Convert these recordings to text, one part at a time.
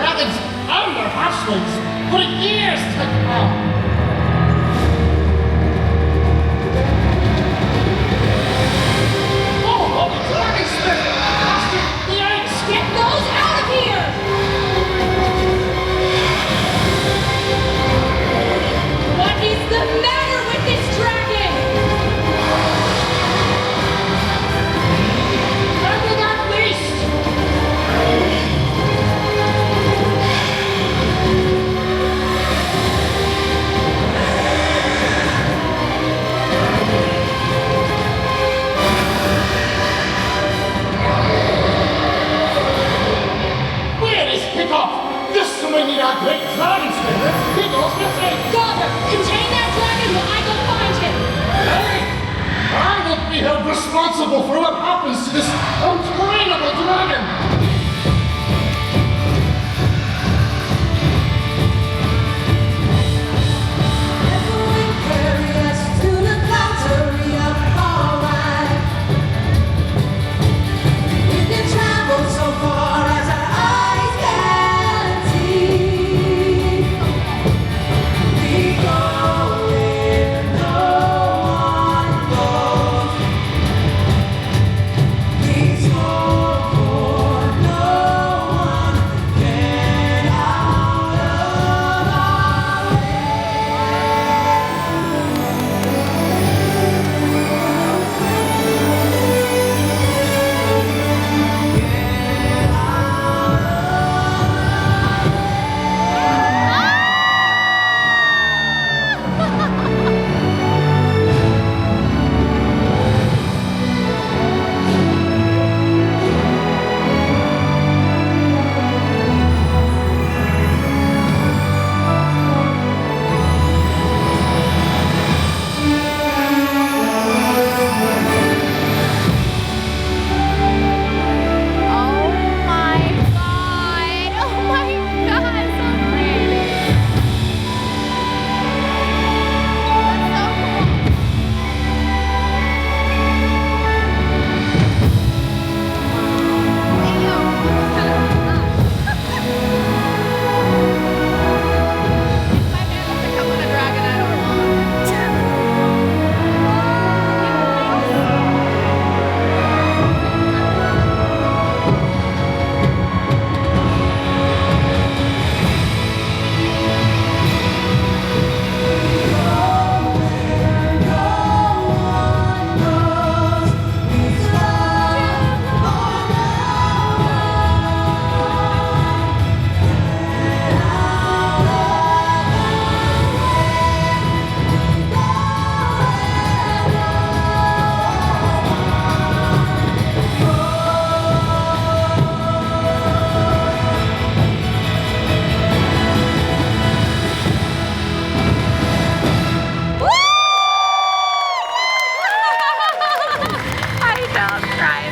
dragons and their hatchlings for years to come. Get those out of here! What is the matter with this dragon? Dragon unleashed! Hiccup! This may need our great dragon spirit! He goes missing! Daughter, contain that dragon while I go find him! Hey! I will be held responsible for what happens to this untrainable dragon! Echoing carry us to the clouds, hurry up, alright. We can travel so far as our eyes can see. We go where no one goes. Please hope for no one get out of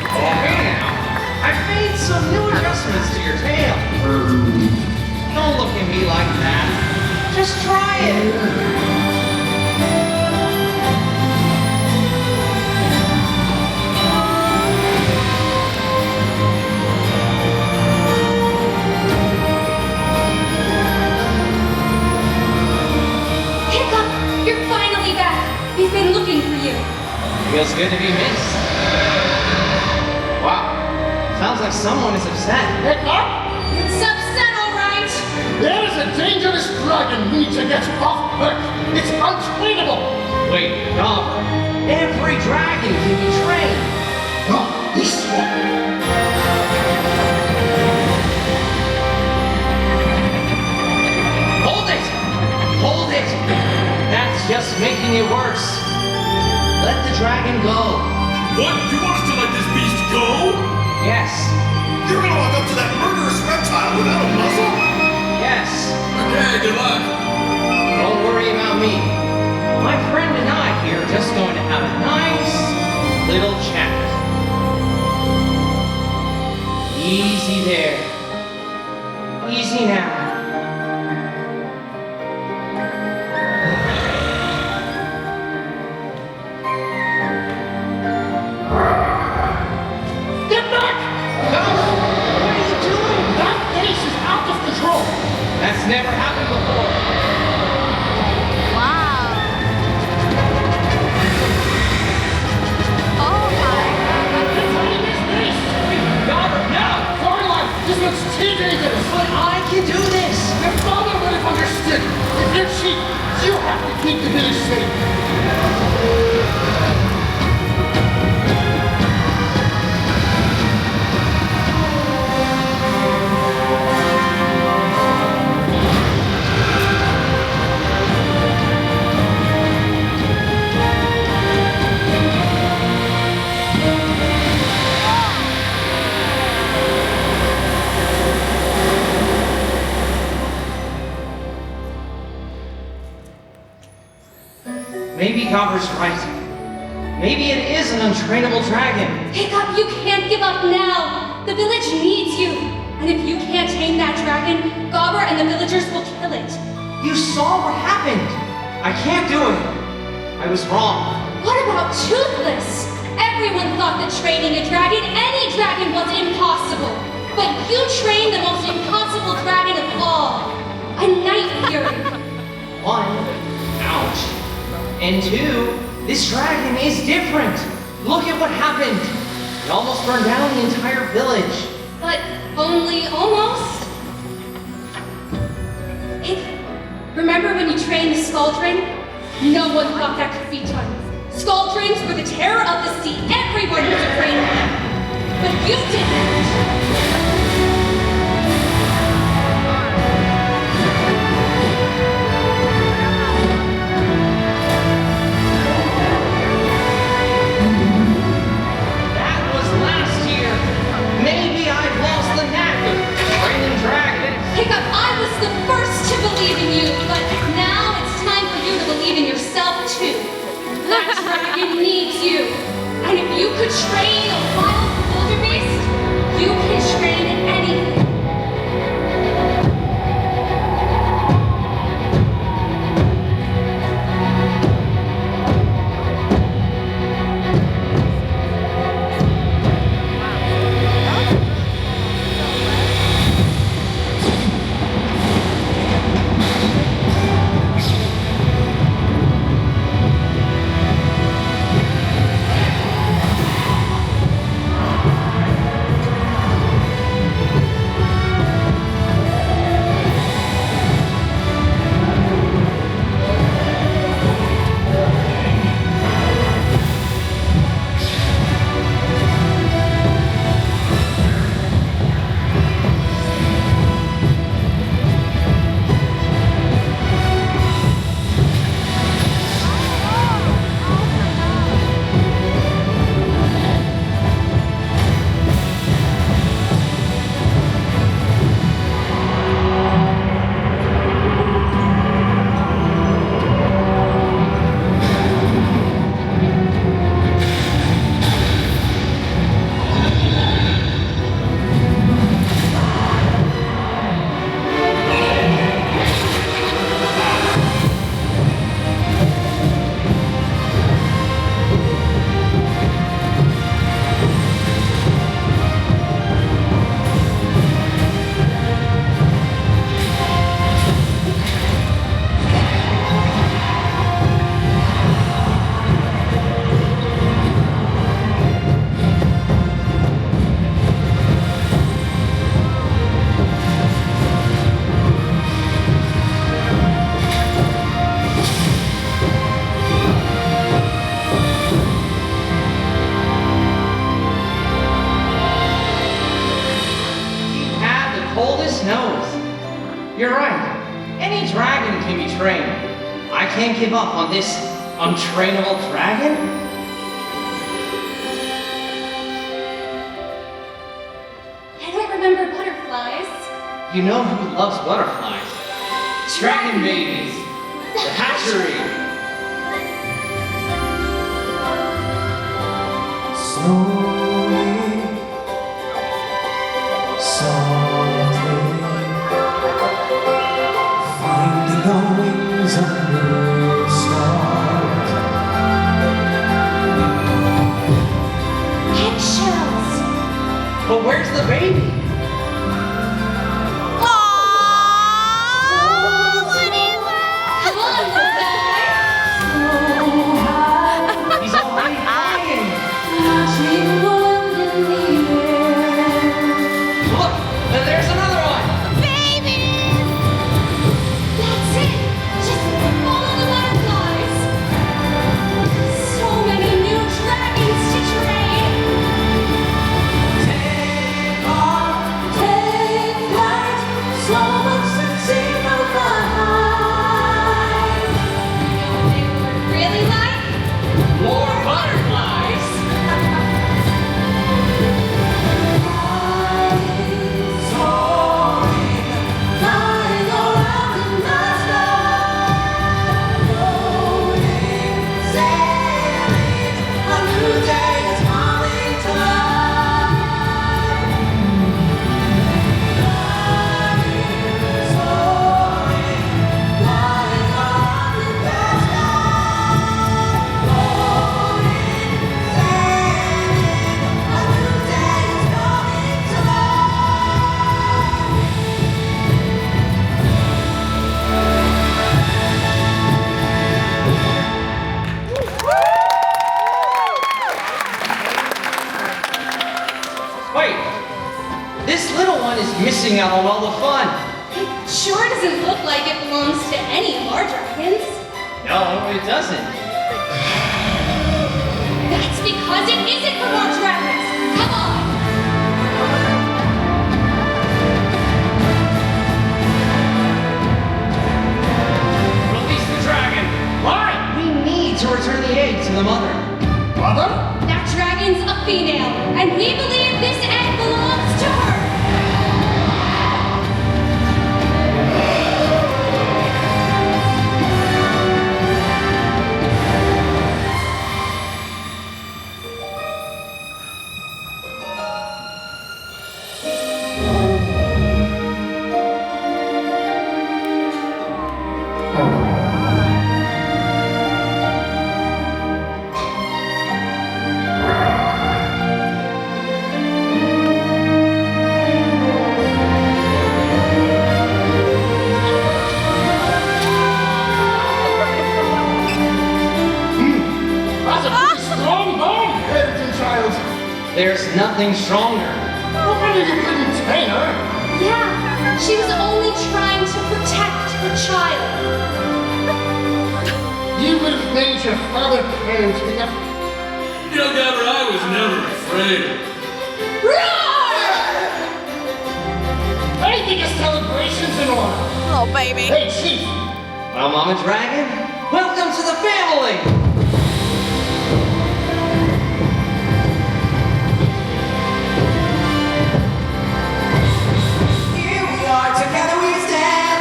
our way. I've made some new adjustments to your tail. Don't look at me like that. Just try it. Hiccup, you're finally back. We've been looking for you. Feels good to be missed. Wow. Sounds like someone is upset. Hiccup! It's upset, all right. There is a dangerous dragon we need to get off Berk. It's untrainable! Wait, Dauber. Every dragon can be trained. Not this one! Hold it! Hold it! That's just making it worse. Let the dragon go. What? You want us to let this beast go? Yes. You're gonna walk up to that murderous reptile without a muzzle? Yes. Okay, good luck. Don't worry about me. My friend and I here are just going to have a nice little chat. Easy there. Easy now. Get back! No! What are you doing? That face is out of control! never happened before. Wow. Oh my god. Robert, no! Farlight, this looks too dangerous. But I can do this! Your father would have understood. If you're cheap, you have to keep the village safe. Maybe Gobber's right. Maybe it is an untrainable dragon. Hiccup, you can't give up now. The village needs you. And if you can't tame that dragon, Gobber and the villagers will kill it. You saw what happened. I can't do it. I was wrong. What about Toothless? Everyone thought that training a dragon, any dragon, was impossible. But you trained the most impossible dragon of all. A night fury. One, ouch. And two, this dragon is different. Look at what happened. It almost burned down the entire village. But only almost. Remember when you trained the Skuldring? No one thought that could be done. Skuldrings were the terror of the sea. Everyone was afraid of them. But you didn't. That was last year. Maybe I've lost the knack of training dragons. Hiccup, I was the first to believe in you, but now it's time for you to believe in yourself too. That dragon needs you. And if you could train a wild wildebeest, you can train anything. You're right. Any dragon can be trained. I can't give up on this untrainable dragon. I don't remember butterflies. You know who loves butterflies? Dragon babies. The hatchery. Slowly, softly, finding the wings of the stars. Eggshells. But where's the baby? out on all the fun. It sure doesn't look like it belongs to any of our dragons. No, it doesn't. That's because it isn't from our dragons. Come on. Release the dragon. Why? We need to return the egg to the mother. Mother? That dragon's a female, and we believe this egg belongs to her. That's a pretty strong bone, Editing Child. There's nothing stronger. Why did you couldn't tame her? Yeah, she was only trying to protect her child. You would have made your father proud, Hiccup. Young Gabber, I was never afraid. I think a celebration's in order. Oh, baby. Hey, Chief. Well, Mama Dragon, welcome to the family! Here we are, together we stand.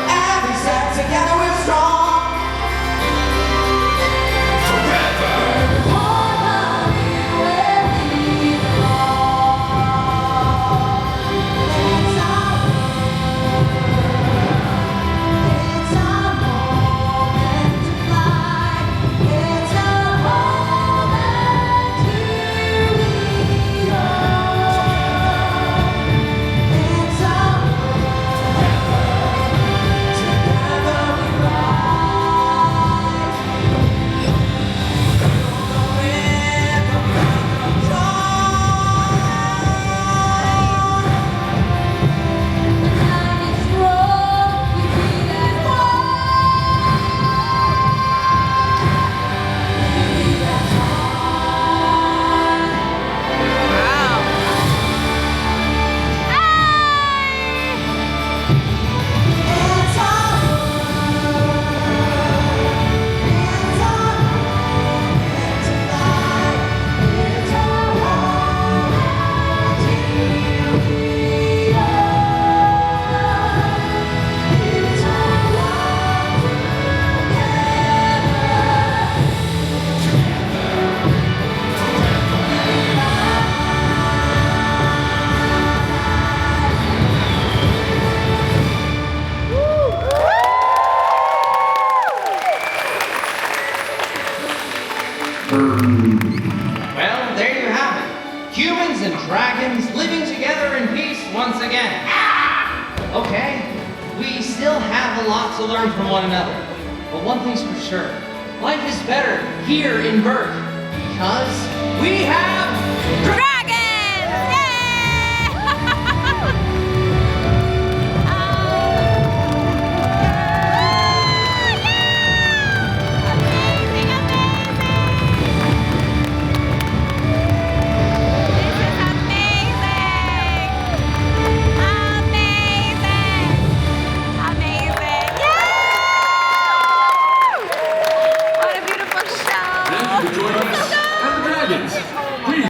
Every step together we're strong. It's our moment to fly. It's our moment here we are. It's our moment together we rise. Well, there you have it. Humans and dragons living together in peace once again. Okay, we still have a lot to learn from one another. But one thing's for sure, life is better here in Berk because we have